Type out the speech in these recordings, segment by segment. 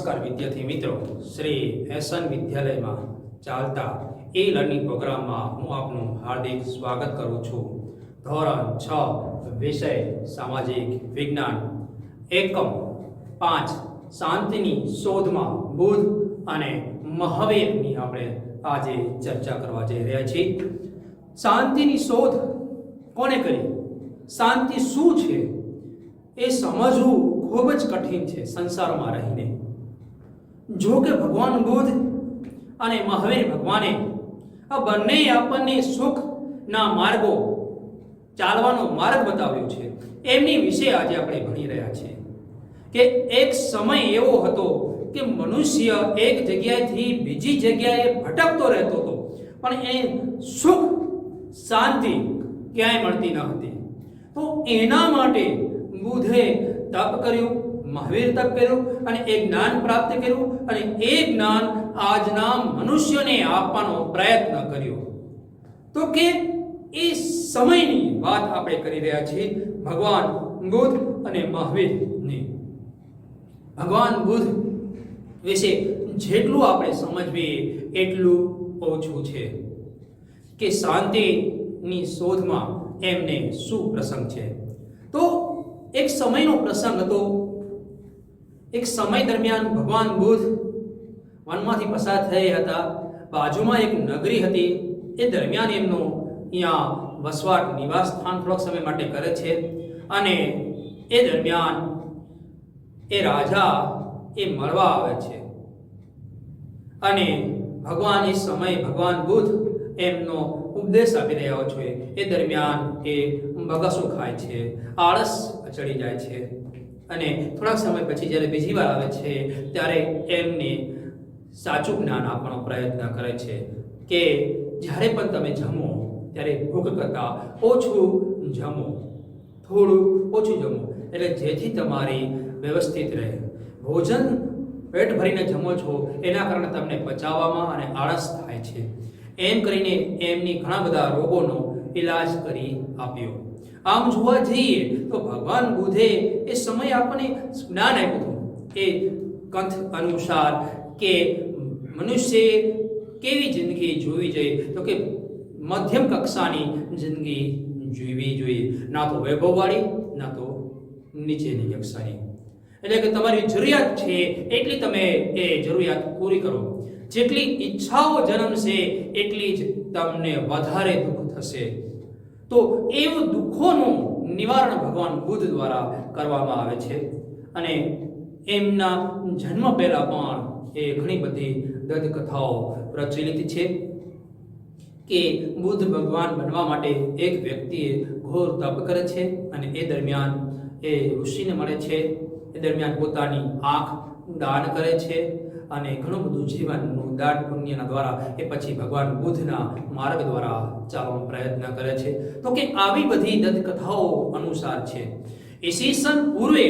નમસ્કાર વિદ્યાર્થી મિત્રો, શ્રી એસન વિદ્યાલયમાં ચાલતા ઈ લર્નિંગ પ્રોગ્રામમાં હું આપનું હાર્દિક સ્વાગત કરું છું. ધોરણ 6 વિષય સામાજિક વિજ્ઞાન, એકમ 5 શાંતિની શોધમાં બુદ્ધ અને મહાવીરની આપણે આજે ચર્ચા કરવા જઈ રહ્યા છીએ. શાંતિની શોધ કોને કરી? શાંતિ શું છે એ સમજવું ખૂબ જ કઠિન છે સંસારમાં રહીને. જો કે ભગવાન બુદ્ધ અને મહાવીર ભગવાને આ બંને આપણને સુખના માર્ગો ચાલવાનો માર્ગ બતાવ્યો છે. એમની વિશે આજે આપણે ભણી રહ્યા છીએ કે એક સમય એવો હતો કે મનુષ્ય એક જગ્યાએથી બીજી જગ્યાએ ભટકતો રહેતો હતો, પણ એ સુખ શાંતિ ક્યાંય મળતી ન હતી. તો એના માટે બુદ્ધે તપ કર્યું, મહાવીર તપ કર્યું અને એ જ્ઞાન પ્રાપ્ત કર્યું અને એ જ્ઞાન આજના મનુષ્યને આપવાનો પ્રયત્ન કર્યો. તો કે એ સમયની વાત આપણે કરી રહ્યા છીએ, ભગવાન બુદ્ધ અને મહાવીરની. ભગવાન બુદ્ધ વિશે જેટલું આપણે સમજવીએ એટલું ઓછું છે કે શાંતિની શોધમાં એમને શું પ્રસંગ છે. તો એક સમયનો પ્રસંગ હતો. એક સમય દરમિયાન ભગવાન બુદ્ધ વનમાંથી પસાર થઈ હતા. બાજુમાં એક નગરી હતી. એ દરમિયાન એમનો અહીંયા વસવાટ નિવાસ સ્થાન થોડાક સમય માટે કરે છે અને એ દરમિયાન એ રાજા એ મળવા આવે છે અને ભગવાન એ સમય ભગવાન બુદ્ધ એમનો ઉપદેશ આપી રહ્યા છે. એ દરમિયાન એ બગસો ખાય છે, આળસ ચડી જાય છે અને થોડાક સમય પછી જ્યારે બીજી વાર આવે છે ત્યારે એમને સાચું જ્ઞાન આપવાનો પ્રયત્ન કરે છે કે જ્યારે પણ તમે જમો ત્યારે ભૂખ કરતાં ઓછું જમો, થોડું ઓછું જમો, એટલે જેથી તમારી વ્યવસ્થિત રહે. ભોજન પેટ ભરીને જમો છો એના કારણે તમને પચાવવામાં અને આળસ થાય છે. એમ કરીને એમની ઘણા બધા રોગોનો ઈલાજ કરી આપ્યો. આમ જોવા જઈએ તો ભગવાન બુદ્ધે એ સમય આપણને જ્ઞાન આપ્યું હતું એ કંથ અનુસાર કે મનુષ્ય કેવી જિંદગી જોવી જોઈએ. તો કે મધ્યમ કક્ષાની જિંદગી જીવવી જોઈએ, ના તો વૈભવવાળી ના તો નીચેની કક્ષાની. એટલે કે તમારી જરૂરિયાત છે એટલી તમે એ જરૂરિયાત પૂરી કરો. જેટલી ઈચ્છાઓ જન્મશે એટલી જ તમને વધારે દુઃખ થશે. તો એવું દુઃખોનું નિવારણ ભગવાન બુદ્ધ દ્વારા કરવામાં આવે છે અને એમના જન્મ પહેલા પણ એ ઘણી બધી દંત કથાઓ પ્રચલિત છે કે બુદ્ધ ભગવાન બનવા માટે એક વ્યક્તિએ ઘોર તપ કરે છે અને એ દરમિયાન એ ઋષિને મળે છે. એ દરમિયાન પોતાની આંખ દાન કરે છે અને ઘણું બધું જીવનનું દાન પુણ્યના દ્વારા એ પછી ભગવાન બુદ્ધના માર્ગ દ્વારા ચાલવાનો પ્રયત્ન કરે છે. તો કે આવી બધી દંતકથાઓ અનુસાર છે. ઈસવીસન પૂર્વે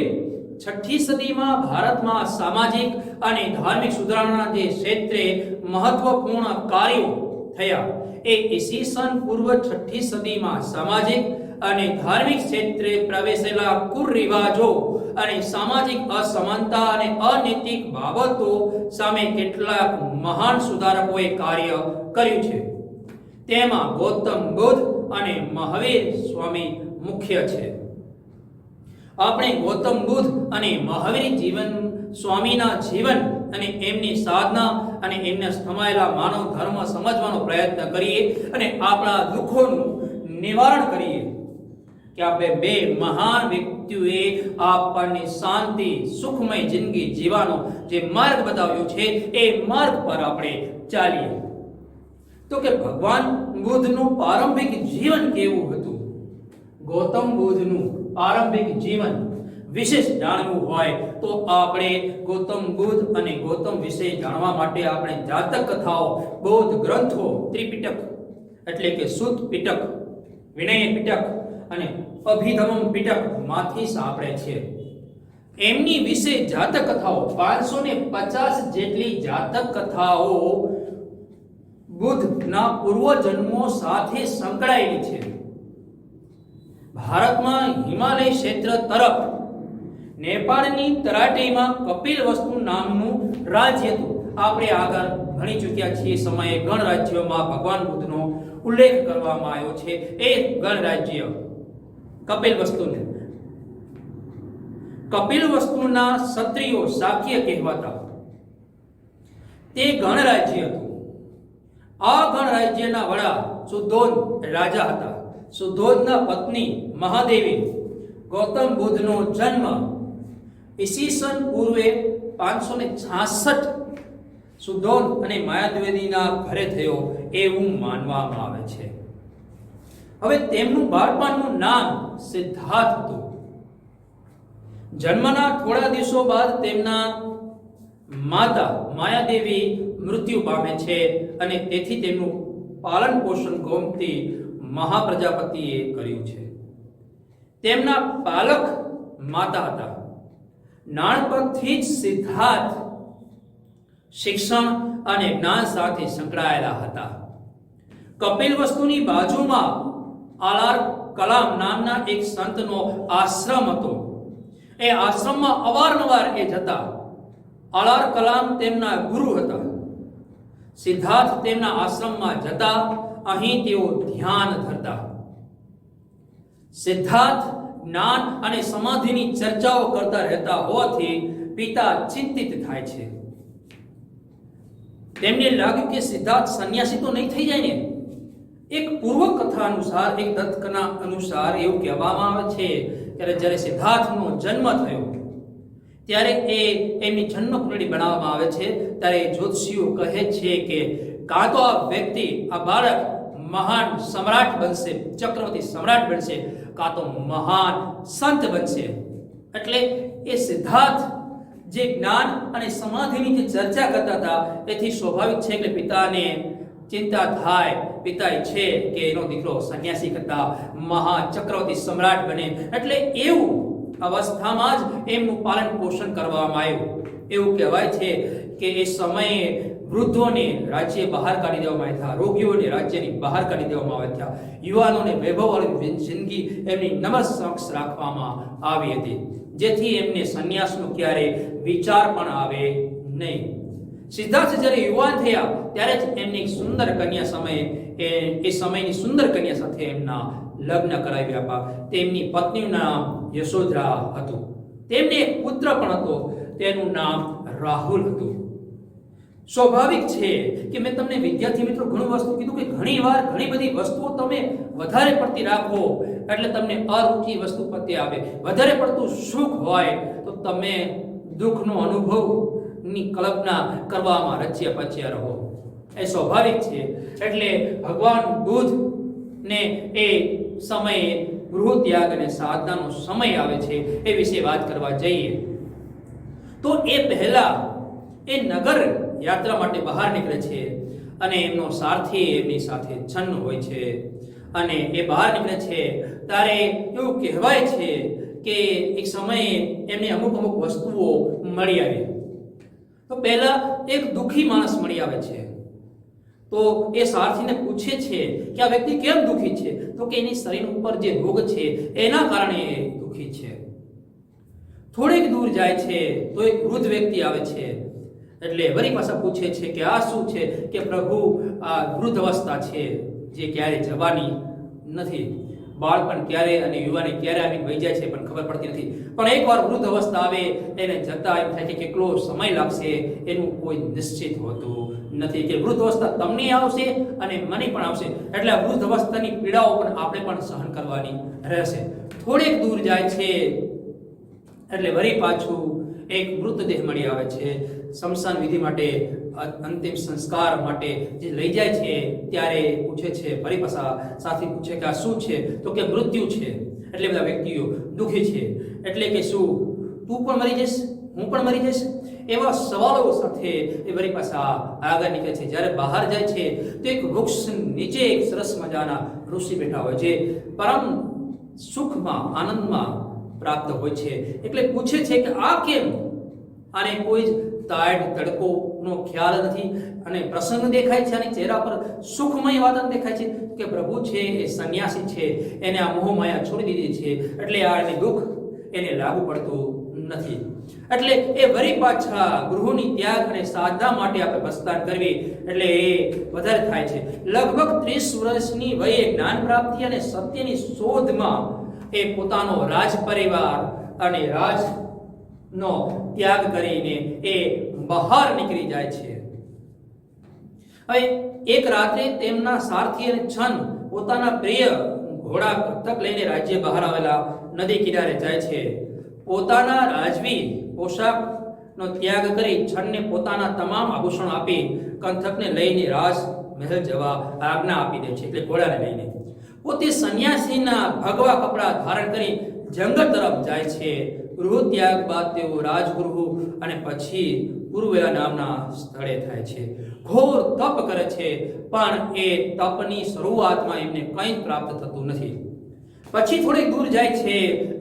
6ઠી સદીમાં ભારતમાં સામાજિક અને ધાર્મિક સુધારણાના જે ક્ષેત્રે મહત્વપૂર્ણ કાર્યો થયા એ ઈસવીસન પૂર્વ 6ઠી સદીમાં સામાજિક અને ધાર્મિક ક્ષેત્રે પ્રવેશેલા કુરિવાજો અને સામાજિક અસમાનતા અને અનૈતિક બાબતો સામે કેટલાક મહાન સુધારકોએ કાર્ય કર્યું છે. તેમાં ગૌતમ બુદ્ધ અને મહાવીર સ્વામી મુખ્ય છે. આપણે ગૌતમ બુદ્ધ અને મહાવીર સ્વામીના જીવન અને એમની સાધના અને એમના સમાયેલા માનવ ધર્મ સમજવાનો પ્રયત્ન કરીએ અને આપણા દુઃખોનું નિવારણ કરીએ કે આપણે બે મહાન વ્યક્તિઓએ આપણને શાંતિ સુખમય જિંદગી જીવવાનો જે માર્ગ બતાવ્યો છે એ માર્ગ પર આપણે ચાલીએ. તો કે ભગવાન બુદ્ધનું પ્રારંભિક જીવન કેવું હતું? ગૌતમ બુદ્ધનું પ્રારંભિક જીવન વિશેષ જાણવું હોય તો આપણે ગૌતમ બુદ્ધ અને ગૌતમ વિશે જાણવા માટે આપણે જાતક કથાઓ, બૌદ્ધ ગ્રંથો, ત્રિપિટક એટલે કે સુત પિટક, વિનય પિટક અને અભિધમ્મ પિટક માંથી સાંભળે છે. એમની વિશે જાતક કથાઓ 550 જેટલી જાતક કથાઓ બુદ્ધના પૂર્વજન્મો સાથે સંકળાયેલી છે. ભારતમાં હિમાલય ક્ષેત્ર તરફ નેપાળની તરાટેમાં કપિલવસ્તુ નામનું રાજ્ય હતું. આપણે આગળ ભણી ચૂક્યા છીએ સમયે ગણરાજ્યોમાં ભગવાન બુદ્ધનો ઉલ્લેખ કરવામાં આવ્યો છે. એ ગણરાજ્ય કપિલવસ્તુનું. કપિલવસ્તુના ક્ષત્રિયો શાક્ય કહેવાતા તે ગણરાજ્ય હતું. આ ગણરાજ્યના વડા સુધોધ રાજા હતા. સુધોધના પત્ની મહાદેવી. ગૌતમ બુદ્ધનો જન્મ ઈસવીસન પૂર્વે 566 સુધોધ અને માયાદ્વેદીના ઘરે થયો એવું માનવામાં આવે છે. હવે તેમનું બાળપણનું નામ સિદ્ધાર્થ હતું. જન્મના થોડા દિવસો બાદ તેમના માતા માયાદેવી મૃત્યુ પામે છે અને તેથી તેમનું પાલન પોષણ ગોમતી મહાપ્રજાપતિએ કર્યું છે. તેમના પાલક માતા હતા. નાનપણથી જ સિદ્ધાર્થ શિક્ષણ અને જ્ઞાન સાથે સંકળાયેલા હતા. કપિલવસ્તુની બાજુમાં આલાર કલામ નામના એક સંતનો આશ્રમ હતો. એ આશ્રમમાં અવારનવાર એ જતા. આલાર કલામ તેમના ગુરુ હતા. સિદ્ધાર્થ તેમના આશ્રમમાં જતા. અહીં તેઓ ધ્યાન ધરતા. સિદ્ધાર્થ જ્ઞાન અને સમાધિની ચર્ચાઓ કરતા રહેતા હોવાથી પિતા ચિંતિત થાય છે. તેમને લાગ્યું કે સિદ્ધાર્થ સંન્યાસી તો નહીં થઈ જાય ને. એક પૂર્વ કથા અનુસાર, એક દત્તકના અનુસાર એવું કહેવામાં આવે છે કે જ્યારે સિદ્ધાર્થનો જન્મ થયો ત્યારે એમની જન્મકુંડળી બનાવવામાં આવે છે. ત્યારે જ્યોતિષીઓ કહે છે કે કાં તો આ વ્યક્તિ, આ બાળક મહાન સમ્રાટ બનશે, ચક્રવર્તી સમ્રાટ બનશે, કાં તો મહાન સંત બનશે. એટલે એ સિદ્ધાર્થ જે જ્ઞાન અને સમાધિની જે ચર્ચા કરતા હતા એથી સ્વાભાવિક છે કે પિતાને ચિંતા થાય. પિતા ઈચ્છે કે એનો દીકરો સંન્યાસી કરતા મહા ચક્રવર્તી સમ્રાટ બને. એટલે એવું અવસ્થામાં જ એમનું પાલન પોષણ કરવામાં આવ્યું. એવું કહેવાય છે કે એ સમયે વૃદ્ધોને રાજ્ય બહાર કાઢી દેવામાં આવ્યા હતા, રોગીઓને રાજ્યની બહાર કાઢી દેવામાં આવ્યા હતા, યુવાનોને વૈભવવાળી જિંદગી એમની નમ્ર સમક્ષ રાખવામાં આવી હતી, જેથી એમને સંન્યાસનો ક્યારે વિચાર પણ આવે નહીં. સિદ્ધાર્થ જ્યારે યુવાન થયા ત્યારે જ એમની સુંદર કન્યા સમયે એ સમયની સુંદર કન્યા સાથે એમના લગ્ન કરાવ્યા હતા. તેમની પત્નીનું નામ યશોધરા હતું. તેમને એક પુત્ર પણ હતો, તેનું નામ રાહુલ હતું. સ્વાભાવિક છે કે મેં તમને વિદ્યાર્થી મિત્રો ઘણું વસ્તુ કીધું કે ઘણીવાર ઘણી બધી વસ્તુઓ તમે વધારે પડતી રાખો એટલે તમને અરુચિ વસ્તુ પ્રત્યે આવે. વધારે પડતું સુખ હોય તો તમે દુઃખનો અનુભવ ની કલ્પના કરવામાં રચ્યા પચ્યા રહો. એ સ્વાભાવિક છે. એટલે ભગવાન બુદ્ધ ને એ સમયે ગૃહ ત્યાગ અને સાધનાનો સમય આવે છે એ વિશે વાત કરવા જઈએ તો એ પહેલા એ નગર યાત્રા માટે બહાર નીકળે છે અને એમનો સારથી એમની સાથે છન્ન હોય છે અને એ બહાર નીકળે છે ત્યારે એવું કહેવાય છે કે એક સમયે એમને અમુક વસ્તુઓ મળી આવી. તો પહેલા એક દુઃખી માણસ મળી આવે છે. તો એ સારથીને પૂછે છે કે આ વ્યક્તિ કેમ દુઃખી છે? તો કે એની શરીર ઉપર જે રોગ છે એના કારણે એ દુઃખી છે. થોડેક દૂર જાય છે તો એક વૃદ્ધ વ્યક્તિ આવે છે. એટલે વળી પાછા પૂછે છે કે આ શું છે? કે પ્રભુ આ વૃદ્ધ અવસ્થા છે જે ક્યારે જવાની નથી. બાળપણ ક્યારે અને યુવાની ક્યારે આવી વહી જાય છે પણ ખબર પડતી નથી. પણ એકવાર વૃદ્ધ અવસ્થા આવે એને જતા એમ થાય કે કેટલો સમય લાગશે એનું કોઈ નિશ્ચિત હોતું નથી. કે વૃદ્ધ અવસ્થા તમને આવશે અને મને પણ આવશે. એટલે વૃદ્ધ અવસ્થાની પીડાઓ પણ આપણે પણ સહન કરવાની રહેશે. થોડેક દૂર જાય છે એટલે વળી પાછું એક મૃતદેહ મળી આવે છે. શમશાન વિધિ માટે, અંતિમ સંસ્કાર માટે જે લઈ જાય છે ત્યારે પૂછે છે, ફરી પાછા સાથી પૂછે કે આ શું છે? તો કે મૃત્યુ છે. એટલે બધા વ્યક્તિઓ દુઃખી છે. એટલે કે શું તું પણ મરી જઈશ, હું પણ મરી જઈશ? એવા સવાલો સાથે એ વળી પાછા આગળ નીકળે છે. જ્યારે બહાર જાય છે તો એક વૃક્ષ નીચે એક સરસ મજાના ઋષિ બેઠા હોય છે, પરમ સુખમાં આનંદમાં પ્રાપ્ત હોય છે. એટલે પૂછે છે કે આ કેમ? આને કોઈ જ તાડ તડકોનો ખ્યાલ નથી અને પ્રસન્ન દેખાય છે અને ચહેરા પર સુખમય વાતાવરણ દેખાય છે. કે પ્રભુ છે એ સંન્યાસી છે, એને આ મોહ માયા છોડી દીધી છે એટલે આ એને દુઃખ એને લાગુ પડતું નથી. એટલે એ વરી પાછા ગૃહોની ત્યાગ અને સાધના માટે આપણે પ્રસ્થાન કરવી એટલે એ વધારે થાય છે. લગભગ 30 વર્ષની વયે જ્ઞાન પ્રાપ્તિ અને સત્યની શોધમાં એ પોતાનો રાજ પરિવાર અને રાજનો ત્યાગ કરીને એ બહાર નીકળી જાય છે. હવે એક રાત્રે તેમના સારથી અને છન પોતાના પ્રિય ઘોડા તક લઈને રાજ્ય બહાર આવેલા નદી કિનારે જાય છે. પોતાના રાજવી પોશાકનો ત્યાગ કરી છનને પોતાના તમામ આભૂષણો આપી કંથકને લઈને રાજ મહેલ જવા આજ્ઞા આપી દે છે, એટલે ઘોડાને લઈને. પોતે સંન્યાસીના ભગવા કપડા ધારણ કરી જંગલ તરફ જાય છે. ગૃહ ત્યાગ બાદ તેઓ રાજગૃહ અને પછી પૂર્વેલા નામના સ્થળે થાય છે. ઘોર તપ કરે છે, પણ એ તપની શરૂઆતમાં એમને કંઈ પ્રાપ્ત થતું નથી. પછી થોડી દૂર જાય છે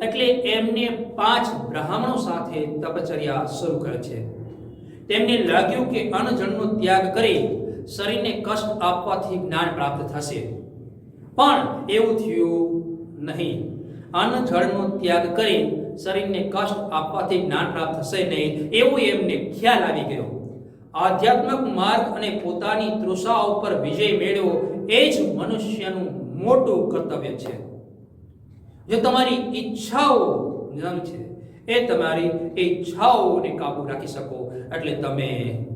એટલે એમને 5 બ્રાહ્મણો સાથે તપચર્યા શરૂ કરે છે. તેમને લાગ્યું કે અન્નજળનો ત્યાગ કરી શરીરને કષ્ટ આપવાથી જ્ઞાન પ્રાપ્ત થશે, પણ એવું થયું નહીં. અન્નજળનો ત્યાગ કરી શરીરને કષ્ટ આપવાથી જ્ઞાન પ્રાપ્ત થશે નહીં એવું એમને ખ્યાલ આવી ગયો. આધ્યાત્મિક માર્ગ અને પોતાની તૃષા ઉપર વિજય મેળવવો એ જ મનુષ્યનું મોટું કર્તવ્ય છે. જો તમારી ઈચ્છાઓ છે એ તમારી ઈચ્છાઓને કાબુ રાખી શકો એટલે તમે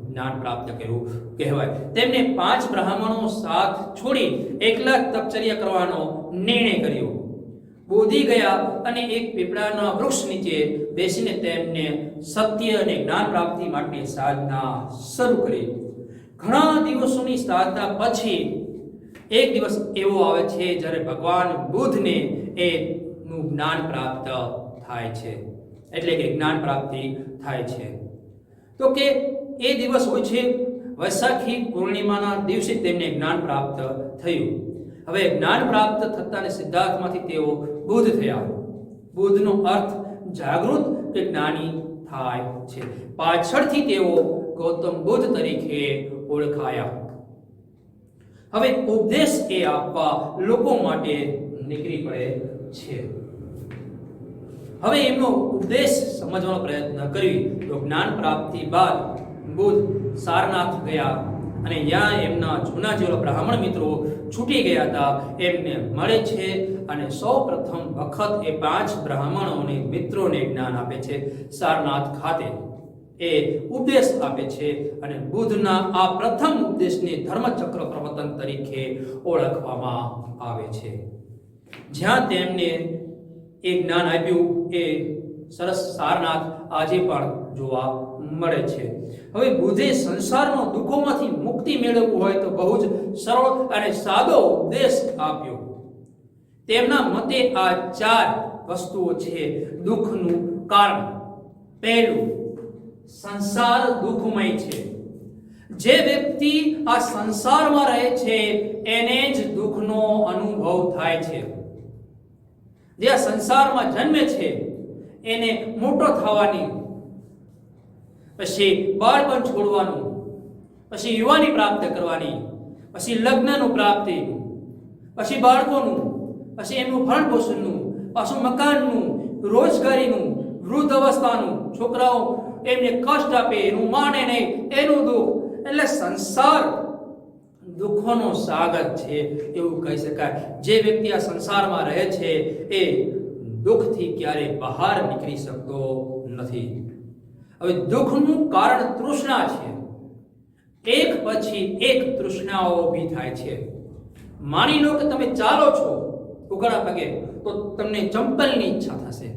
જ્ઞાન પ્રાપ્ત કર્યું કહેવાય. તેમને 5 બ્રાહ્મણો સાથ છોડી એકલા તપચર્યા કરવાનો નિર્ણય કર્યો. બોધી ગયા અને એક પીપળાના વૃક્ષ નીચે બેસીને તેમને સત્ય અને જ્ઞાન પ્રાપ્તિ માટે સાધના શરૂ કરી. ઘણા દિવસોની સાધના પછી એક દિવસ એવો આવે છે જ્યારે ભગવાન બુદ્ધને એનું જ્ઞાન પ્રાપ્ત થાય છે, એટલે કે જ્ઞાન પ્રાપ્તિ થાય છે. તો કે એ દિવસ હોય છે વૈશાખી પૂર્ણિમાના દિવસે તેમને જ્ઞાન પ્રાપ્ત થયું. હવે જ્ઞાન પ્રાપ્ત થતાને સિદ્ધાર્થમાંથી તેઓ બુદ્ધ થયા. બુદ્ધનો અર્થ જાગૃત કે જ્ઞાની થાય છે. પાછળથી તેઓ ગૌતમ બુદ્ધ તરીકે ઓળખાયા. હવે ઉપદેશ એ આપવા લોકો માટે નીકળી પડે છે. હવે એમનો ઉપદેશ સમજવાનો પ્રયત્ન કરી તો જ્ઞાન પ્રાપ્તિ બાદ બુદ્ધ સારનાથ ગયા અને ત્યાં એમના જૂના જેવા બ્રાહ્મણ મિત્રો છૂટી ગયા હતા એમને મળે છે અને સૌ પ્રથમ વખત એ 5 બ્રાહ્મણોને મિત્રોને જ્ઞાન આપે છે. સારનાથ ખાતે એ ઉપદેશ આપે છે અને બુદ્ધના આ પ્રથમ ઉપદેશને ધર્મચક્ર પ્રવર્તન તરીકે ઓળખવામાં આવે છે. જ્યાં તેમને એ જ્ઞાન આપ્યું એ સરસ સારનાથ આજે પણ જોવા મળે છે. હવે બુદ્ધે સંસારનો દુઃખોમાંથી મુક્તિ મેળવવું હોય તો બહુ જ સરળ અને સાદો ઉપદેશ આપ્યો. તેમના મતે આ 4 વસ્તુઓ છે દુઃખનું કારણ. પહેલું, સંસાર દુઃખમય છે. જે વ્યક્તિ આ સંસારમાં રહે છે એને જ દુઃખનો અનુભવ થાય છે. જે આ સંસારમાં જન્મે છે એને મોટો થવાની, પછી બાળપણ છોડવાનું, પછી યુવાની પ્રાપ્ત કરવાની, પછી લગ્નનું પ્રાપ્તિ, પછી બાળકોનું, પછી એમનું ભરણ પોષણનું, પાછું મકાનનું, રોજગારીનું, વૃદ્ધ અવસ્થાનું, છોકરાઓ એમને કષ્ટ આપે એનું માને નહીં એનું દુઃખ. એટલે સંસાર દુઃખોનો સાગર છે એવું કહી શકાય. જે વ્યક્તિ આ સંસારમાં રહે છે એ દુઃખથી ક્યારે બહાર નીકળી શકતો નથી. હવે દુઃખનું કારણ તૃષ્ણા છે. એક પછી એક તૃષ્ણાઓ ઊભી થાય છે. માની લો કે તમે ચાલો છો ઉઘાડા પગે તો તમને ચંપલની ઈચ્છા થશે.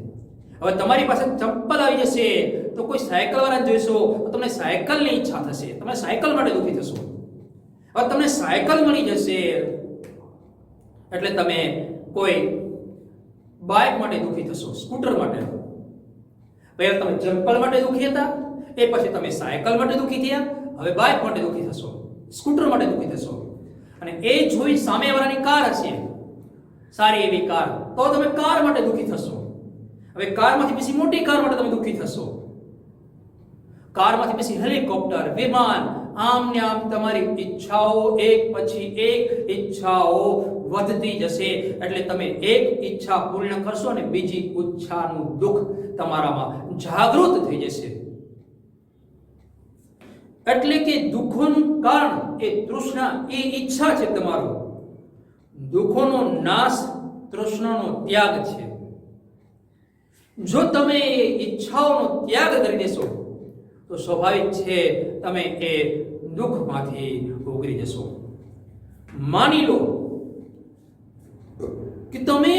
હવે તમારી પાસે ચંપલ આવી જશે તો કોઈ સાયકલ વાળાને જોઈશો તો તમને સાયકલની ઈચ્છા થશે, તમે સાયકલ માટે દુઃખી થશો. હવે તમને સાયકલ મળી જશે એટલે તમે કોઈ બાઇક માટે દુઃખી થશો, સ્કૂટર માટે. પહેલા તમે ચંપલ માટે દુઃખી હતા, એ પછી તમે સાયકલ માટે દુઃખી થયા, હવે બાઇક માટે દુઃખી થશો, સ્કૂટર માટે દુઃખી થશો. અને એ જોઈ સામેવાળાની કાર હશે, સારી એવી કાર, તો તમે કાર માટે દુઃખી થશો. હવે કારમાંથી પછી મોટી કાર માટે તમે દુઃખી થશો, કારમાંથી પછી હેલિકોપ્ટર, વિમાન, આમ ને આમ તમારી ઈચ્છાઓ એક પછી એક ઈચ્છાઓ વધતી જશે. એટલે તમે એક ઈચ્છા પૂર્ણ કરશો અને બીજી ઈચ્છાનું દુઃખ તમારામાં જાગૃત થઈ જશે. એટલે કે દુઃખોનું કારણ એ તૃષ્ણા, એ ઈચ્છા છે તમારો. દુઃખોનો નાશ તૃષ્ણાનો ત્યાગ છે. જો તમે એ ઈચ્છાઓનો ત્યાગ કરી દેશો તો સ્વાભાવિક છે તમે એ દુઃખમાંથી ઉગરી જશો. માની લો કે તમે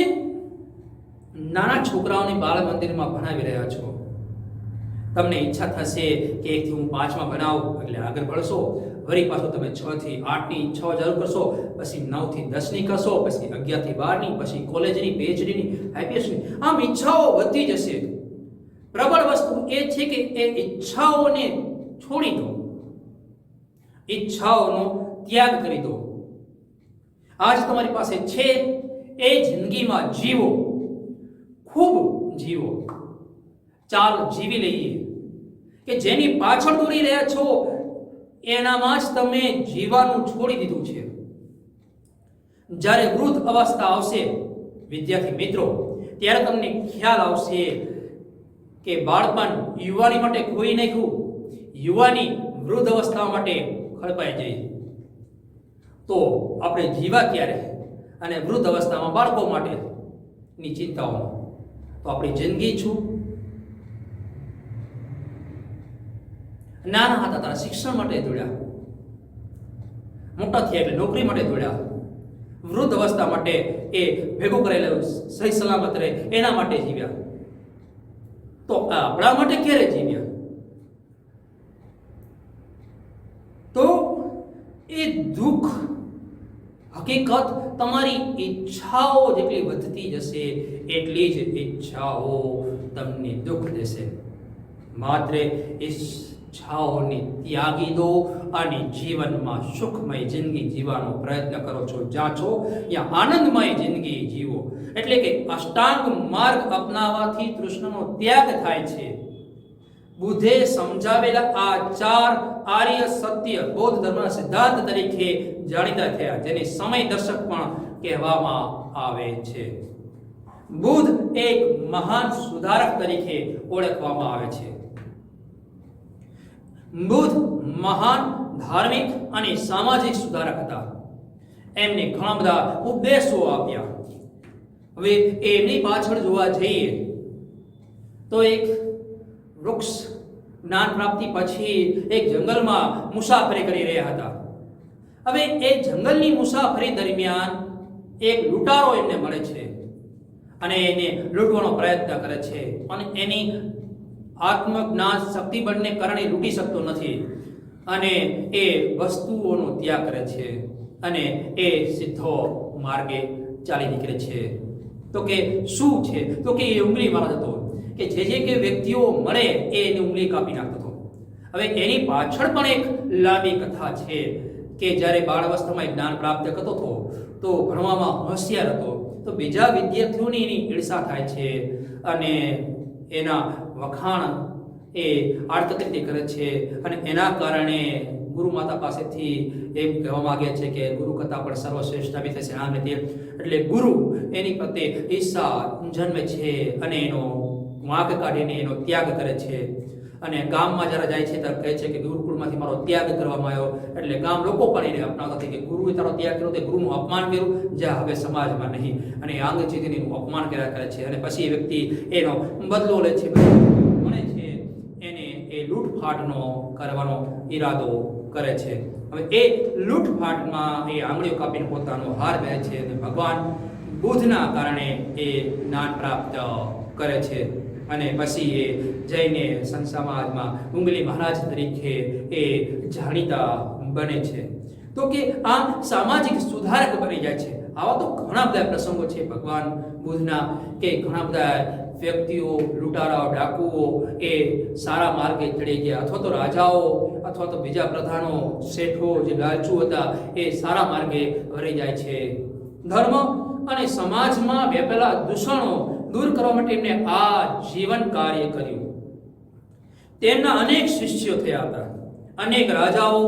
નાના છોકરાઓને બાળ મંદિરમાં ભણાવી રહ્યા છો. તમને ઈચ્છા થશે કે 1 થી હું 5માં ભણાવું, એટલે આગળ ભણશો. વળી પાછો તમે 6 થી 8ની ઈચ્છાઓ ચાલુ કરશો, પછી 9 થી 10ની કરશો, પછી 11 થી 12ની, પછી કોલેજની, PhDની, IPSની. આમ ઈચ્છાઓ વધતી જશે. પ્રબળ વસ્તુ એ છે કે એ ઈચ્છાઓને છોડી દો, ઈચ્છાઓનો ત્યાગ કરી દો. આજ તમારી પાસે છે એ જિંદગીમાં જીવો, ખૂબ જીવો. ચાલ જીવી લઈએ કે જેની પાછળ દોડી રહ્યા છો એનામાં જ તમે જીવાનું છોડી દીધું છે. જ્યારે વૃદ્ધ અવસ્થા આવશે વિદ્યાર્થી મિત્રો, ત્યારે તમને ખ્યાલ આવશે કે બાળપણ યુવાની માટે ખોઈ નાખ્યું, યુવાની વૃદ્ધ અવસ્થા માટે ખડપાઈ જઈ. તો આપણે જીવા ક્યારે? અને વૃદ્ધ અવસ્થામાં બાળકો માટેની ચિંતાઓમાં. તો આપણી જિંદગી છું. નાના હતા તારા શિક્ષણ માટે દોડ્યા, મોટા થયા એટલે નોકરી માટે દોડ્યા, વૃદ્ધ અવસ્થા માટે એ ભેગું કરેલું સહી સલામત રહે એના માટે જીવ્યા. તો આપણા માટે ક્યારે જીવ્યા? તો એ દુઃખ હકીકત તમારી ઈચ્છાઓ જેટલી વધતી જશે એટલી જ ઈચ્છાઓ તમને દુઃખ દેશે. માત્ર ઈચ્છાઓને ત્યાગી દો અને જીવનમાં સુખમય જિંદગી જીવવાનો પ્રયત્ન કરો છો. જ્યાં છો ત્યાં આનંદમય જિંદગી જીવો. એટલે કે અષ્ટાંગ માર્ગ અપનાવવાથી તૃષ્ણનો ત્યાગ થાય છે. બુદ્ધે સમજાવેલા આ 4 આર્ય સત્ય બૌદ્ધ ધર્મના સિદ્ધાંત તરીકે જાણીતા થયા, જેને સમય દર્શક પણ કહેવામાં આવે છે. બુદ્ધ એક મહાન સુધારક તરીકે ઓળખવામાં આવે છે. બુદ્ધ મહાન ધાર્મિક અને સામાજિક સુધારક હતા. એમને ઘણા બધા ઉપદેશો આપ્યા. હવે એમની પાછળ જોવા જઈએ તો એક વૃક્ષ જ્ઞાન પ્રાપ્તિ પછી એક જંગલમાં મુસાફરી કરી રહ્યા હતા. હવે એ જંગલની મુસાફરી દરમિયાન એક લૂંટારો એમને મળે છે અને એને લૂંટવાનો પ્રયત્ન કરે છે. અને એની આત્મજ્ઞાન શક્તિબળને કારણે લૂંટી શકતો નથી અને એ વસ્તુઓનો ત્યાગ કરે છે અને એ સીધો માર્ગે ચાલી નીકળે છે. તો કે શું છે? તો કે એ ઉંગલી મારતો હતો કે જે કે વ્યક્તિઓ મળે એ એની ઉંગલી કાપી નાખતો હતો. હવે એની પાછળ પણ એક લાંબી કથા છે કે જ્યારે બાળ અવસ્થામાં જ્ઞાન પ્રાપ્ત કરતો હતો તો ભણવામાં હોશિયાર હતો, તો બીજા વિદ્યાર્થીઓની એની ઈર્ષા થાય છે અને એના વખાણ એ આર્થિક રીતે કરે છે અને એના કારણે ગુરુ માતા પાસેથી એમ કહેવા માંગે છે કે ગુરુ કરતાં પણ સર્વશ્રેષ્ઠ સાબિત થશે. આમ રીતે એટલે ગુરુ એની પ્રત્યે ઈર્ષા જન્મે છે અને એનો વાંક કાઢીને એનો ત્યાગ કરે છે. અને ગામમાં જ્યારે જાય છે ત્યારે કહે છે કે ગુરુકુળમાંથી મારો ત્યાગ કરવામાં આવ્યો. એટલે ગામ લોકો પણ એને અપનાવતા હતા કે ગુરુએ તારો ત્યાગ કર્યો, તે ગુરુનું અપમાન કર્યું, જ્યાં હવે સમાજમાં નહીં. અને આંગ ચીતીને એનું અપમાન કર્યા કરે છે અને પછી એ વ્યક્તિ એનો બદલો લે છે, મળે છે એને એ લૂંટફાટનો કરવાનો ઈરાદો કરે છે. હવે એ લૂંટફાટમાં એ આંગળીઓ કાપીને પોતાનો હાર પહેરે છે અને ભગવાન બુદ્ધના કારણે એ જ્ઞાન પ્રાપ્ત કરે છે. અને પછી એ જઈને સંત સમાજમાં ઉંગલી મહારાજ તરીકે એ જાણીતા બને છે. તો કે આ સામાજિક સુધારક બની જાય છે. આવા તો ઘણા બધા પ્રસંગો છે ભગવાન બુદ્ધના કે ઘણા બધા વ્યક્તિઓ, લૂંટારાઓ, ડાકુઓ એ સારા માર્ગે ચડી ગયા, અથવા તો રાજાઓ અથવા તો બીજા પ્રધાનો, શેઠો જે લાલચુ હતા એ સારા માર્ગે વળી જાય છે. ધર્મ અને સમાજમાં વ્યાપેલા દૂષણો દૂર કરવા માટે એમને આ જીવન કાર્ય કર્યું. તેમના અનેક શિષ્યો થયા હતા. અનેક રાજાઓ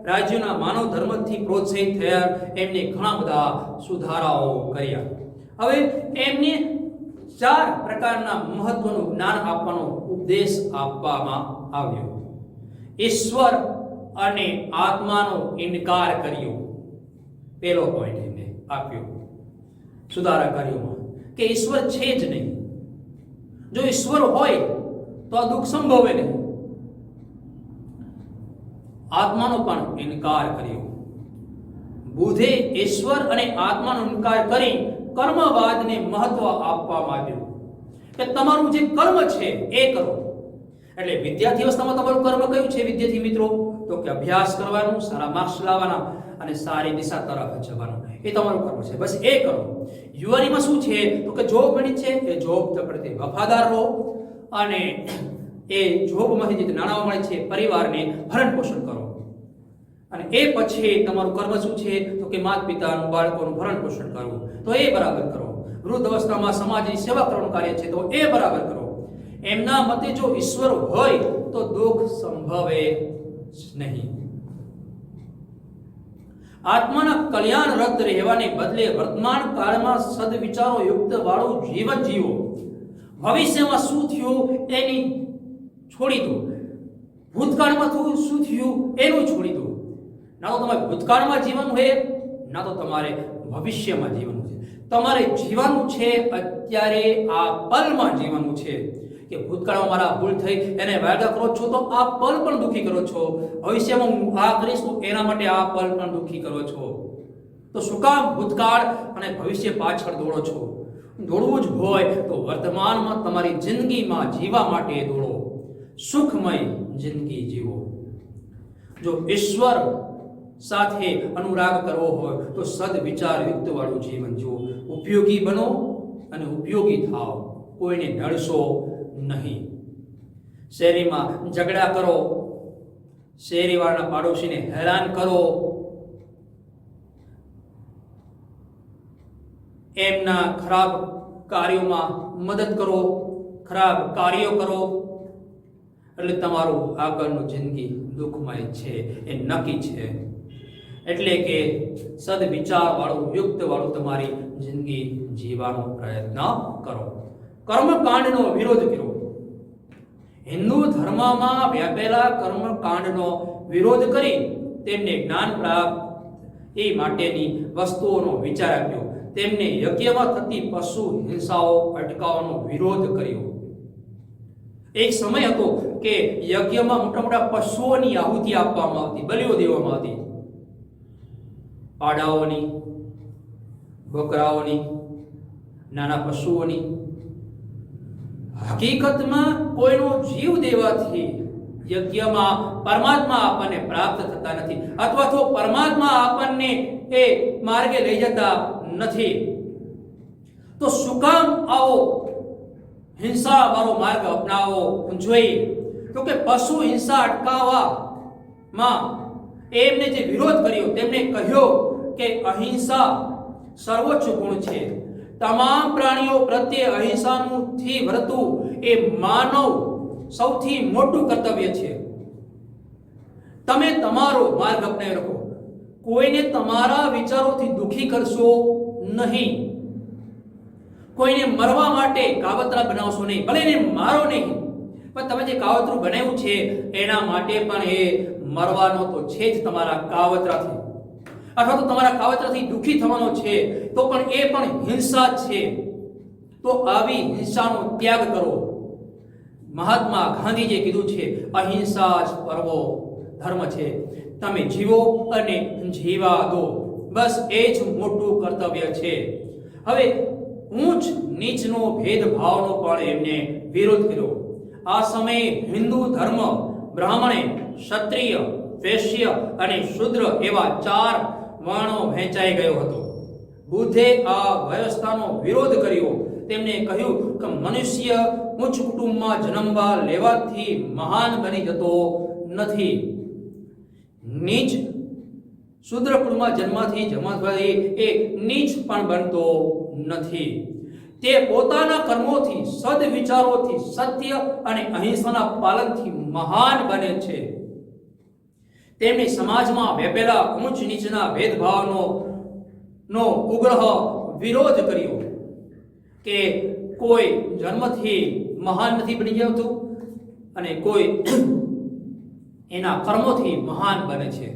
રાજ્યોના માનવ ધર્મથી પ્રોત્સાહિત થયા, એમને ઘણા બધા સુધારાઓ કર્યા. હવે એમને 4 પ્રકારના મહત્વનું જ્ઞાન આપવાનો ઉપદેશ આપવામાં આવ્યો. ઈશ્વર અને આત્માનો ઇનકાર કર્યો, પહેલો પોઈન્ટ એમને આપ્યો સુધારા કાર્યોમાં, કે ઈશ્વર છે જ નહીં. જો ઈશ્વર હોય તો આ દુઃખ સંભવે નહીં. આત્માનો પણ ઇનકાર કર્યો. બુદ્ધે ઈશ્વર અને આત્માનો ઇનકાર કરી કર્મવાદને મહત્વ આપવામાં આવ્યું, કે તમારું જે કર્મ છે એ કરો. એટલે વિદ્યાર્થી અવસ્થામાં તમારું કર્મ કયું છે વિદ્યાર્થી મિત્રો? તો કે અભ્યાસ કરવાનું, સારા માર્ક્સ લાવવાના અને સારી દિશા તરફ જવાનું, એ તમારું કર્મ છે, બસ એ કરો. યુવાનીમાં શું છે? તો કે જોબ મળી છે, એ જોબ પ્રત્યે વફાદાર રહો અને એ જોબમાંથી જે નાણાં મળે છે પરિવારને ભરણ પોષણ કરો. અને એ પછી તમારું કર્મ શું છે? તો કે માતા પિતાનું, બાળકોનું ભરણ પોષણ કરવું, તો એ બરાબર કરો. વૃદ્ધ અવસ્થામાં સમાજની સેવા કરવાનું કાર્ય છે, તો એ બરાબર કરો. એમના મતે જો ઈશ્વર હોય તો દુઃખ સંભવે જ નહીં. આત્માના કલ્યાણરત રહેવાને બદલે વર્તમાન કાળમાં સદવિચારો યુક્ત વાળું જીવન જીવો. ભવિષ્યમાં શું થયું એની છોડી દો, ભૂતકાળમાં શું થયું એનું છોડી દો. ના તો તમારે ભૂતકાળમાં જીવન હોય, ના તો તમારે ભવિષ્યમાં જીવન છે. તમારે જીવવાનું છે અત્યારે, આ પલમાં જીવવાનું છે. કે ભૂતકાળમાં મારા ભૂલ થઈ એને વાયદા કરો છો તો આ પલ પણ દુઃખી કરો છો, ભવિષ્યમાં હું આ કરીશ તો એના માટે આ પલ પણ દુઃખી કરો છો. તો શું કામ ભૂતકાળ અને ભવિષ્ય પાછળ દોડો છો? દોડવું જ હોય તો વર્તમાનમાં તમારી જિંદગીમાં જીવવા માટે દોડો, સુખમય જિંદગી જીવો. જો ઈશ્વર સાથે અનુરાગ કરવો હોય તો સદવિચાર યુક્ત વાળું જીવન જીવો. ઉપયોગી બનો અને ઉપયોગી થાઓ, કોઈને નડશો નહીં. શેરીમાં ઝઘડા કરો, શેરીવાળાના પાડોશીને હેરાન કરો, એમના ખરાબ કાર્યોમાં મદદ કરો, ખરાબ કાર્યો કરો, એટલે તમારું આગળનું જિંદગી દુઃખમય છે, એ નક્કી છે. એટલે કે સદવિચાર વાળું, યુક્ત વાળું તમારી જિંદગી જીવવાનો પ્રયત્ન કરો. કર્મકાંડનો વિરોધ કર્યો. હિન્દુ ધર્મમાં વ્યાપેલા કર્મકાંડનો વિરોધ કરી તેમને જ્ઞાન પ્રાપ્ત એ માટેની વસ્તુઓનો વિચાર આપ્યો. તેમને યજ્ઞમાં થતી પશુ હિંસાઓ અટકાવવાનો વિરોધ કર્યો. એક સમય હતો કે યજ્ઞમાં મોટા મોટા પશુઓની આહુતિ આપવામાં આવતી, બલિઓ દેવામાં આવતી, પાડાઓની, બકરાઓની, નાના પશુઓની. હકીકતમાં કોઈનો જીવ દેવાથી યજ્ઞમાં પરમાત્મા આપણને પ્રાપ્ત થતા નથી, અથવા તો પરમાત્મા આપણને એ માર્ગે લઈ જતા નથી. તો શું કામ આવો હિંસા વાળો માર્ગ અપનાવવો જોઈએ? તો કે પશુ હિંસા અટકાવવામાં એમને જે વિરોધ કર્યો, તેમને કહ્યો કે અહિંસા સર્વોચ્ચ ગુણ છે. તમામ પ્રાણીઓ પ્રત્યે અહિંસાનું થી વર્તવું એ માનવ સૌથી મોટું કર્તવ્ય છે. તમે તમારો માર્ગ અપનાવી રાખો, કોઈને તમારા વિચારોથી દુખી કરશો નહીં, કોઈને મરવા માટે કાવતરા બનાવશો નહીં, ભલે એને મારો નહીં, પણ તમે જે કાવતરું બનાવ્યું છે એના માટે પણ એ મરવાનો તો છે જ તમારા કાવતરાથી, અથવા તો તમારા કાવતરાથી દુખી થવાનો છે, તો પણ એ પણ હિંસા છે. તો આવી હિંસાનો ત્યાગ કરો. મહાત્મા ગાંધીજીએ કીધું છે, અહિંસા જ પરમો ધર્મ છે. તમે જીવો અને જીવા દો, બસ એ જ મોટું કર્તવ્ય છે. હવે ઊંચ નીચનો ભેદભાવનો પણ એમને વિરોધ કર્યો. આ સમયે હિન્દુ ધર્મ બ્રાહ્મણે, ક્ષત્રિય, વૈશ્ય અને શૂદ્ર એવા 4 વર્ણો વહેંચાઈ ગયો હતો. બુદ્ધે આ વ્યવસ્થાનો વિરોધ કર્યો. તેમણે કહ્યું કે મનુષ્ય ઉચ્ચ કુટુંબમાં જન્મવા લેવાથી મહાન બની જતો નથી. નીચ શૂદ્ર કુળમાં જન્મવાથી એ નીચ પણ બનતો નથી. તે પોતાના કર્મોથી, સદવિચારોથી, સત્ય અને અહિંસાના પાલનથી મહાન બને છે. તેમણે સમાજમાં વ્યાપેલા ઊંચ નીચના ભેદભાવનો ઉગ્રહ વિરોધ કર્યો કે કોઈ જન્મથી મહાન નથી બની જતું અને કોઈ એના કર્મોથી મહાન બને છે,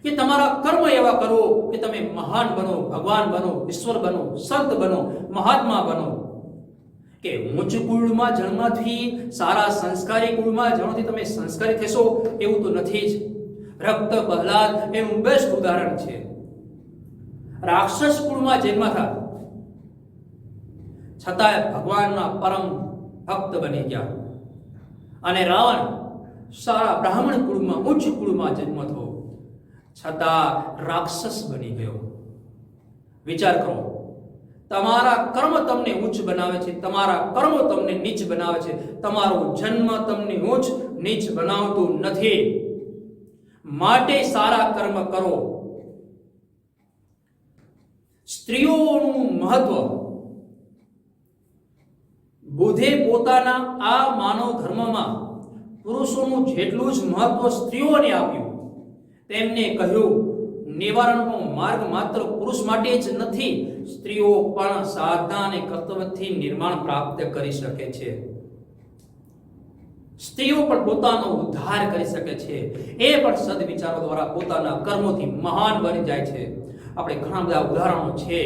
કે તમારા કર્મ એવા કરો કે તમે મહાન બનો, ભગવાન બનો, ઈશ્વર બનો, સંત બનો, મહાત્મા બનો. કે ઉચ્ચ કુળમાં જન્મથી, સારા સંસ્કારી કુળમાં જન્મથી તમે સંસ્કારી થશો એવું તો નથી જ. રક્ત પ્રહલાદ એનું બેસ્ટ ઉદાહરણ છે. રાક્ષસ કુળમાં જન્મ થયા છતાંય ભગવાનના પરમ ભક્ત બની ગયા, અને રાવણ સારા બ્રાહ્મણ કુળમાં, ઉચ્ચ કુળમાં જન્મ થયો છતાં રાક્ષસ બની ગયો. વિચાર કરો, તમારા કર્મ તમને ઉચ્ચ બનાવે છે, તમારા કર્મો તમને નીચ બનાવે છે, તમારો જન્મ તમને ઉચ્ચ નીચ બનાવતું નથી. માટે સારા કર્મ કરો. સ્ત્રીઓનું મહત્વ બુદ્ધે પોતાના આ માનવ ધર્મમાં પુરુષોનું જેટલું જ મહત્વ સ્ત્રીઓને આપ્યું. તેમને કહ્યું, નિવારણનો માર્ગ માત્ર પુરુષ માટે જ નથી, સ્ત્રીઓ પણ સાધના અને કર્તવ્યથી નિર્માણ પ્રાપ્ત કરી શકે છે. સ્ત્રીઓ પણ પોતાનો ઉદ્ધાર કરી શકે છે. એ પણ સદવિચારો દ્વારા પોતાના કર્મોથી મહાન બની જાય છે. આપણે ઘણા બધા ઉદાહરણો છે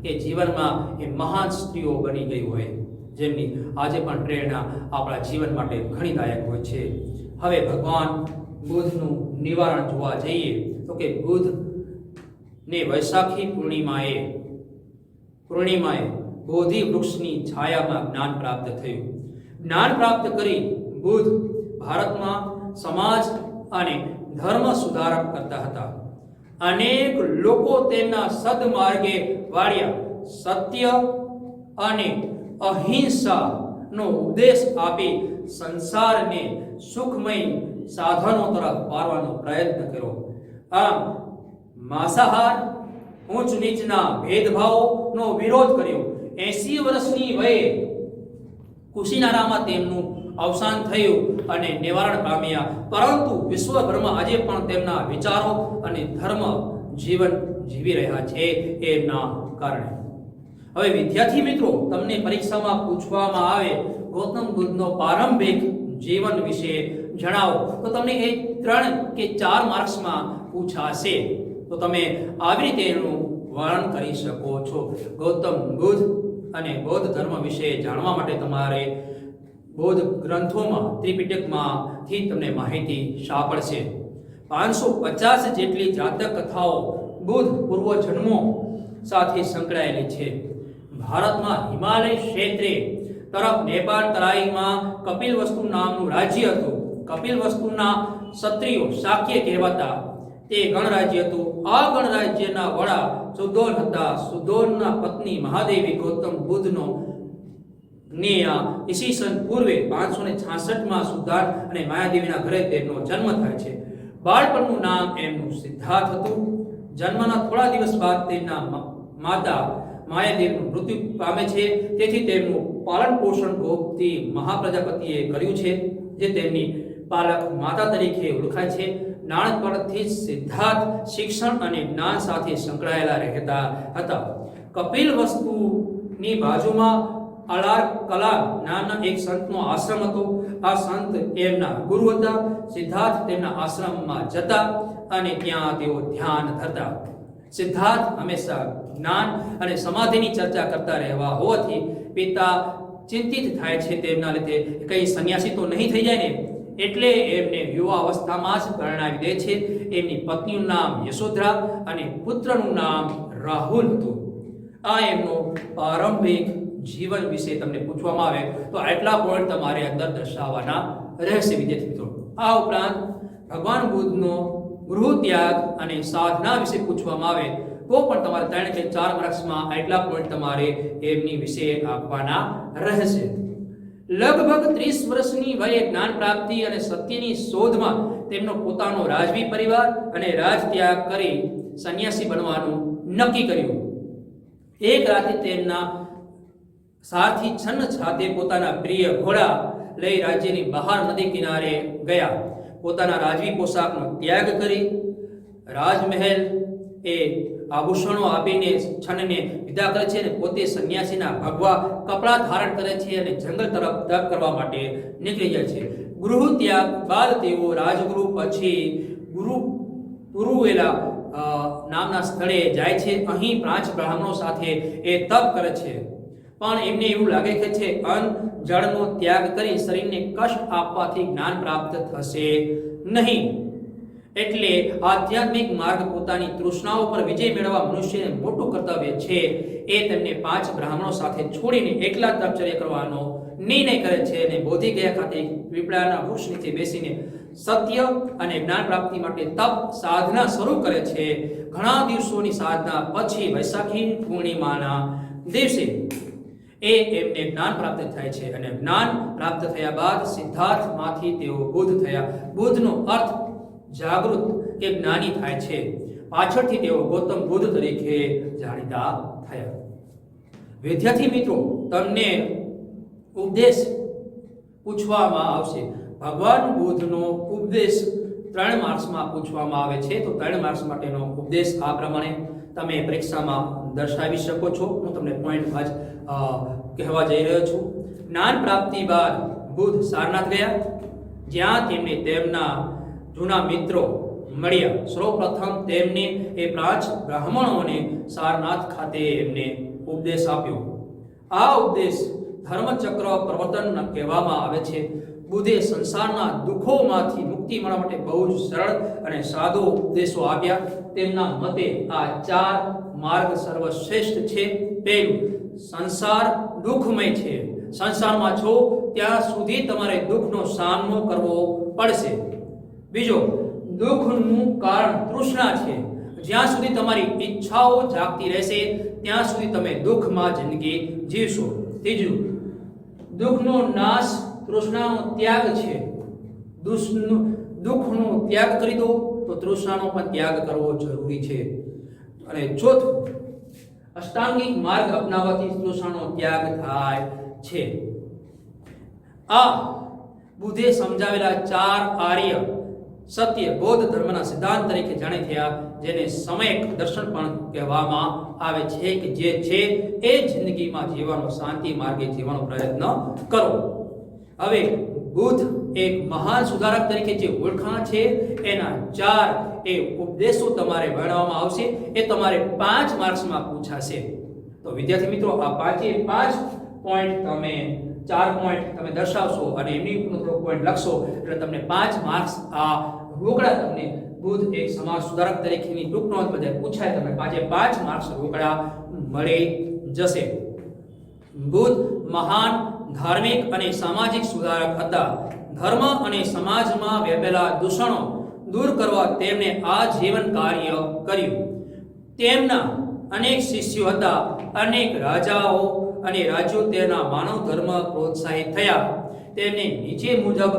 કે જીવનમાં એ મહાન સ્ત્રીઓ બની ગઈ હોય, જેમની આજે પણ પ્રેરણા આપણા જીવન માટે ઘણી દાયક હોય છે. હવે ભગવાન બુદ્ધનું નિવારણ જોવા જઈએ તો કે બુદ્ધ ને વૈશાખી પૂર્ણિમાએ બોધિ વૃક્ષની છાયામાં જ્ઞાન પ્રાપ્ત થયું. જ્ઞાન પ્રાપ્ત કરી બુદ્ધ ભારતમાં સમાજ અને ધર્મ સુધારક કરતા હતા. અનેક લોકો તેમના સદમાર્ગે વાળ્યા. સત્ય અને અહિંસાનો ઉપદેશ આપી સંસારને સુખમય સાધનો તરફ વાળવાનો પ્રયત્ન કર્યો. આમ માંસાહાર, ઊંચ નીચના ભેદભાવનો વિરોધ કર્યો. 80 વર્ષની વયે કુશીનારામાં તેમનું અવસાન થયું અને નિવારણ પામ્યા. પરંતુ વિશ્વભરમાં આજે પણ તેમના વિચારો અને ધર્મ જીવન જીવી રહ્યા છે એમના કારણે. હવે વિદ્યાર્થી મિત્રો, તમને પરીક્ષામાં પૂછવામાં આવે ગૌતમ બુદ્ધનો પ્રારંભિક જીવન વિશે જણાવો તો તમને એ 3 કે 4 માર્ક્સમાં પૂછાશે. તો તમે આવી રીતે એનું વર્ણન કરી શકો છો. ગૌતમ બુદ્ધ અને બૌદ્ધ ધર્મ વિશે જાણવા માટે તમારે બૌદ્ધ ગ્રંથોમાં, ત્રિપિટકમાંથી તમને માહિતી સાંપડશે. 550 જેટલી જાતક કથાઓ બુદ્ધ પૂર્વજન્મો સાથે સંકળાયેલી છે. ભારતમાં હિમાલય ક્ષેત્રે તરફ નેપાળ તરાઈમાં કપિલવસ્તુ નામનું રાજ્ય હતું. કપિલવસ્તુના ક્ષત્રિયો શાક્ય કહેવાતા. તે ગણરાજ્ય હતું. આ ગણરાજ્યના વડા સુદોન હતા. સુદોનના પત્ની મહાદેવી ગૌતમ બુદ્ધનો ઈસવીસન પૂર્વે 566માં સુદાન અને માયાદેવીના ઘરે તેમનો જન્મ થાય છે. બાળપણનું નામ એમનું સિદ્ધાર્થ હતું. જન્મના થોડા દિવસ બાદ તેમના માતા માયાદેવીનું મૃત્યુ પામે છે. તેથી તેમનું પાલન પોષણ ગોપતી મહાપ્રજાપતિએ કર્યું છે, જે તેમની પાલક માતા તરીકે ઓળખાય છે. નાનપણથી જ સિદ્ધાર્થ શિક્ષણ અને જ્ઞાન સાથે સંકળાયેલા રહેતા હતા. કપિલવસ્તુની બાજુમાં અલાર કલામ નામના એક સંતનો આશ્રમ હતો. આ સંત એમના ગુરુ હતા. સિદ્ધાર્થ તેમના આશ્રમમાં જતા અને ત્યાં તેઓ ધ્યાન ધરતા. સિદ્ધાર્થ હંમેશા જ્ઞાન અને સમાધિની ચર્ચા કરતા રહેવા હોવાથી પિતા ચિંતિત થાય છે. તેમના લીધે કઈ સંન્યાસી તો નહીં થઈ જાય ને, એટલે એમને યુવા અવસ્થામાં જ પરણાવી દે છે. એમની પત્નીનું નામ યશોધરા અને પુત્રનું નામ રાહુલ હતું. આ એમનો પ્રારંભિક જીવન વિશે તમને પૂછવામાં આવે તો આટલા પોઈન્ટ તમારે અંદર દર્શાવવાના રહેશે વિદ્યાર્થી મિત્રો. આ ઉપરાંત ભગવાન બુદ્ધનો ગૃહ ત્યાગ અને સાધના વિશે પૂછવામાં આવે તો પણ તમારે 3 કે 4 માર્ક્સમાં આટલા પોઈન્ટ તમારે એમની વિશે આપવાના રહેશે. લગભગ 30 વર્ષની વયે જ્ઞાન પ્રાપ્તિ અને સત્યની શોધમાં તેમનો પોતાનો રાજવી પરિવાર અને રાજ ત્યાગ કરી સંન્યાસી બનવાનું નક્કી કર્યું. એક રાતે તેમના સારથી છન્ન સાથે પોતાના પ્રિય ઘોડા લઈ રાજ્યની બહાર નદી કિનારે ગયા. પોતાના રાજવી પોશાકનો ત્યાગ કરી રાજમહેલ એ આભૂષણો આપીને છનને વિદા કરે છે અને પોતે સંન્યાસીના ભગવા કપડાં ધારણ કરે છે અને જંગલ તરફ ત્યાગ કરવા માટે નીકળી જાય છે. ગૃહ ત્યાગ બાદ તેઓ રાજગૃહ પછી ગુરુવેલા નામના સ્થળે જાય છે. અહીં 5 બ્રાહ્મણો સાથે એ તપ કરે છે, પણ એમને એવું લાગે કે છે અન્ન જળનો ત્યાગ કરી શરીરને કષ્ટ આપવાથી જ્ઞાન પ્રાપ્ત થશે નહીં. એટલે આધ્યાત્મિક માર્ગ પોતાની તૃષ્ણાઓ પર વિજય મેળવવા મનુષ્યને મોટું કર્તવ્ય છે. એ તેમને 5 બ્રાહ્મણો સાથે છોડીને એકલા તપચર્યા કરવાનો નિર્ણય કરે છે અને બોધિ ગયા ખાતે પીપળાના વૃક્ષ નીચે બેસીને સત્ય અને જ્ઞાન પ્રાપ્તિ માટે તપ સાધના શરૂ કરે છે. ઘણા દિવસોની સાધના પછી વૈશાખી પૂર્ણિમાના દિવસે એમને જ્ઞાન પ્રાપ્ત થાય છે અને જ્ઞાન પ્રાપ્ત થયા બાદ સિદ્ધાર્થમાંથી તેઓ બુદ્ધ થયા. બુદ્ધનો અર્થ જાગૃત કે જ્ઞાની થાય છે. પાછળથી તેઓ ગૌતમ બુદ્ધ તરીકે જાણીતા થયા. વિદ્યાર્થી મિત્રો, તમને ઉપદેશ પૂછવામાં આવશે. ભગવાન બુદ્ધનો ઉપદેશ 3 માર્ક્સમાં પૂછવામાં આવે છે. તો 3 માર્ક્સ માટેનો ઉપદેશ આ પ્રમાણે તમે પરીક્ષામાં દર્શાવી શકો છો. હું તમને પોઈન્ટ વાઇઝ કહેવા જઈ રહ્યો છું. જ્ઞાન પ્રાપ્તિ બાદ બુદ્ધ સારનાથ ગયા, જ્યાં તેમને તેમના જૂના મિત્રો મળ્યા. સૌપ્રથમ તેમને એ 5 બ્રાહ્મણોને સારનાથ ખાતે એમને ઉપદેશ આપ્યો. આ ઉપદેશ ધર્મચક્ર પ્રવર્તન કહેવામાં આવે છે. બુદ્ધે સંસારના દુઃખોમાંથી મુક્તિ મળવા માટે બહુ જ સરળ અને સાદો ઉપદેશો આપ્યા. તેમના મતે આ 4 માર્ગ સર્વશ્રેષ્ઠ છે. પહેલું, સંસાર દુઃખમય છે. સંસારમાં છો ત્યાં સુધી તમારે દુઃખનો સામનો કરવો પડશે. બીજો, દુઃખનું કારણ તૃષ્ણા છે. જ્યાં સુધી તમારી ઈચ્છાઓ જાગતી રહેશે ત્યાં સુધી તમે દુઃખમાં જિંદગી જીવશો. ત્રીજું, દુઃખનો નાશ તૃષ્ણાનો ત્યાગ છે. દુઃખનો ત્યાગ કરી દો તો તૃષ્ણાનો પણ ત્યાગ કરવો જરૂરી છે. અને ચોથું, અષ્ટાંગિક માર્ગ અપનાવવાથી તૃષ્ણાનો ત્યાગ થાય છે. આ બુદ્ધે સમજાવેલા 4 આર્ય સત્ય બૌદ્ધ ધર્મના સિદ્ધાંત તરીકે જાણી થયા, જેને સમયક દર્શન પણ કહેવામાં આવે છે, કે જે છે એ જિંદગીમાં જીવવાનો, શાંતિ માર્ગે જીવવાનો પ્રયત્ન કરો. હવે બુદ્ધ એક મહાન સુધારક તરીકે જે ઓળખાણ છે એના 4 એ ઉપદેશો તમારે ભણવામાં આવશે. એ તમારે 5 માર્ક્સમાં પૂછાશે. તો વિદ્યાર્થી મિત્રો, આ 5 પોઈન્ટ તમે 4 પોઈન્ટ તમે દર્શાવશો અને એમની ઉપર થોડો પોઈન્ટ લખશો એટલે તમને 5 માર્ક્સ આ રોકડા તમને બુદ્ધ એક સમાજ સુધારક તરીકેની ટૂંક નોંધ બધા પૂછાય, તમને 5 માર્ક્સ રોકડા મળી જશે. બુદ્ધ મહાન ધાર્મિક અને સામાજિક સુધારક હતા. ધર્મ અને સમાજમાં વ્યાપેલા દૂષણો દૂર કરવા તેમણે આ જીવન કાર્ય કર્યું. તેમના અનેક શિષ્યો હતા. અનેક રાજાઓ અને રાજ્યો તેના માનવ ધર્મ પ્રોત્સાહિત થયા. તેમને નીચે મુજબ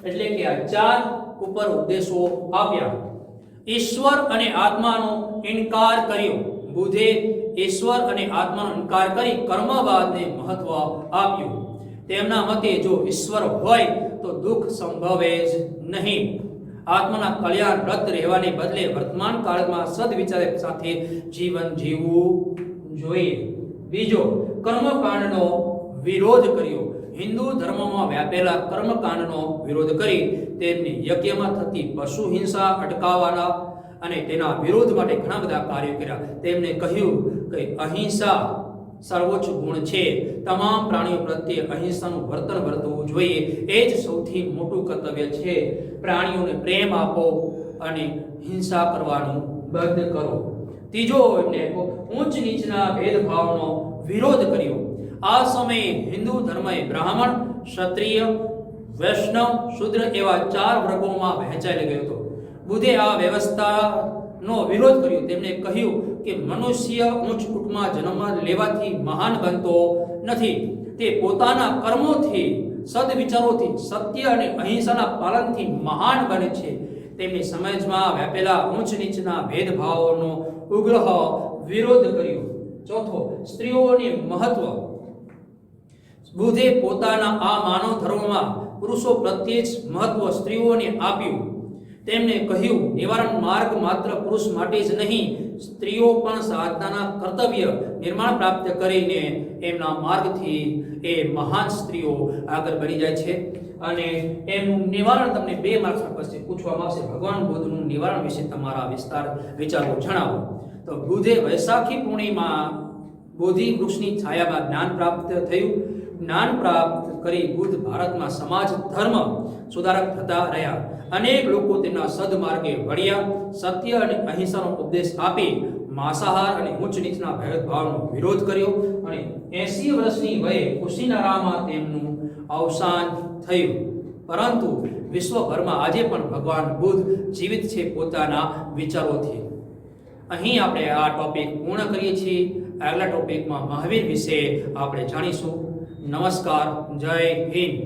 એટલે કે આ 4 ઉપર ઉપદેશો આપ્યા. ઈશ્વર અને આત્માનો ઇનકાર કર્યો. બુદ્ધે ઈશ્વર અને આત્માનો ઇનકાર કરી કર્મવાદને મહત્વ આપ્યું. તેમના મતે જો ઈશ્વર હોય તો દુઃખ સંભવે જ નહીં. આત્માના કલ્યાણ રત રહેવાને બદલે વર્તમાન કાળમાં સદવિચાર સાથે જીવન જીવવું જોઈએ. બીજો, કર્મકાંડનો વિરોધ કર્યો. હિન્દુ ધર્મમાં વ્યાપેલા કર્મકાંડનો વિરોધ કરી તેમની યજ્ઞમાં થતી પશુ હિંસા અટકાવવાના અને તેના વિરોધ માટે ઘણા બધા કાર્યો કર્યા. તેમણે કહ્યું કે અહિંસા સર્વોચ્ચ ગુણ છે. તમામ પ્રાણીઓ પ્રત્યે અહિંસાનું વર્તન વર્તવું જોઈએ. એ જ સૌથી મોટું કર્તવ્ય છે. પ્રાણીઓને પ્રેમ આપો અને હિંસા કરવાનું બંધ કરો. ત્રીજો, એમને ઊંચ નીચના ભેદભાવનો વિરોધ કર્યો. આ સમયે હિન્દુ ધર્મએ બ્રાહ્મણ, ક્ષત્રિય, વૈષ્ણવ, શૂદ્ર એવા 4 વર્ગોમાં વહેંચાઈ ગયો હતો. બુદ્ધે આ વ્યવસ્થાનો વિરોધ કર્યો. તેમણે કહ્યું કે મનુષ્ય ઉચ્ચ કુટુંબમાં જન્મ લેવાથી મહાન બનતો નથી. તે પોતાના કર્મોથી, સદવિચારોથી, સત્ય અને અહિંસાના પાલનથી મહાન બને છે. તેમની સમાજમાં વ્યાપેલા ઊંચ નીચના ભેદભાવોનો ઉગ્ર વિરોધ કર્યો. ચોથો, સ્ત્રીઓને મહત્વ. બુદ્ધે પોતાના આ માનવ ધર્મમાં પુરુષો પ્રત્યે જ મહત્વ સ્ત્રીઓને આપ્યું. તેમને કહ્યું, નિવારણ માર્ગ માત્ર પુરુષ માટે જ નહીં, સ્ત્રીઓ પણ સાધનાના કર્તવ્ય નિર્માણ પ્રાપ્ત કરીને એમના માર્ગથી એ મહાન સ્ત્રીઓ આગળ વધી જાય છે. અને એમનું નિવારણ તમને 2 માર્ક્સમાં પછી પૂછવામાં આવશે. ભગવાન બુદ્ધનું નિવારણ વિશે તમારા વિચારો જણાવો. તો બુદ્ધે વૈશાખી પૂર્ણિમા બોધિ વૃક્ષની છાયામાં જ્ઞાન પ્રાપ્ત થયું. જ્ઞાન પ્રાપ્ત કરી બુદ્ધ ભારતમાં સમાજ ધર્મ સુધારક થતા રહ્યા. અનેક લોકો તેમના સદમાર્ગે વળ્યા. સત્ય અને અહિંસાનો ઉપદેશ આપી માંસાહાર અને ઉચ્ચ નીચના ભેદભાવનો વિરોધ કર્યો. અને 80 વર્ષની વયે કુશીનારામાં તેમનું અવસાન થયું. પરંતુ વિશ્વભરમાં આજે પણ ભગવાન બુદ્ધ જીવિત છે પોતાના વિચારોથી. અહીં આપણે આ ટોપિક પૂર્ણ કરીએ છીએ. આગલા ટોપિકમાં મહાવીર વિશે આપણે જાણીશું. નમસ્કાર. જય હિન્દ.